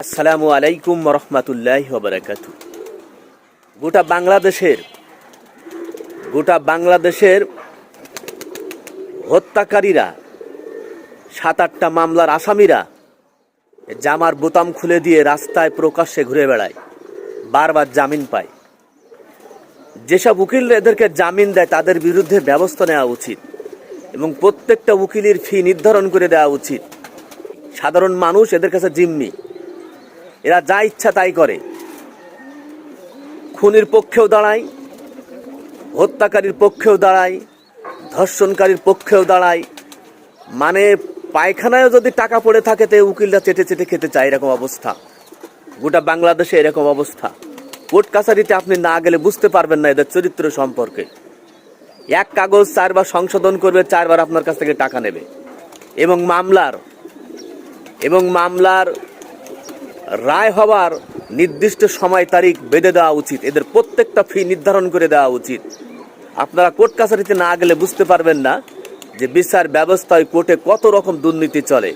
আসসালামু আলাইকুম রহমতুল্লাহি ওয়া বারাকাতুহু। গোটা বাংলাদেশের হত্যাকারীরা, 7-8টা মামলার আসামিরা জামার বোতাম খুলে দিয়ে রাস্তায় প্রকাশ্যে ঘুরে বেড়ায়, বারবার জামিন পায়। যেসব উকিল এদেরকে জামিন দেয় তাদের বিরুদ্ধে ব্যবস্থা নেওয়া উচিত এবং প্রত্যেকটা উকিলের ফি নির্ধারণ করে দেওয়া উচিত। সাধারণ মানুষ এদের কাছে জিম্মি, এরা যা ইচ্ছা তাই করে, খুনির পক্ষেও দাঁড়ায়, হত্যাকারীর পক্ষেও দাঁড়ায়, ধর্ষণকারীর পক্ষেও দাঁড়ায়। মানে পায়খানায়ও যদি টাকা পড়ে থাকে তো উকিলরা চেটে চেটে খেতে চায়, এরকম অবস্থা। গোটা বাংলাদেশে এরকম অবস্থা। কোর্ট কাছারিতে আপনি না গেলে বুঝতে পারবেন না এদের চরিত্র সম্পর্কে। এক কাগজ 4 বার সংশোধন করবে, 4 বার আপনার কাছ থেকে টাকা নেবে। এবং মামলার রায় হবার নির্দিষ্ট সময় তারিখ বেঁধে দেওয়া উচিত। এদের প্রত্যেকটা ফি নির্ধারণ করে দেওয়া উচিত। আপনারা কোর্ট কাছারিতে না গেলে বুঝতে পারবেন না যে বিচার ব্যবস্থায় কোর্টে কত রকম দুর্নীতি চলে।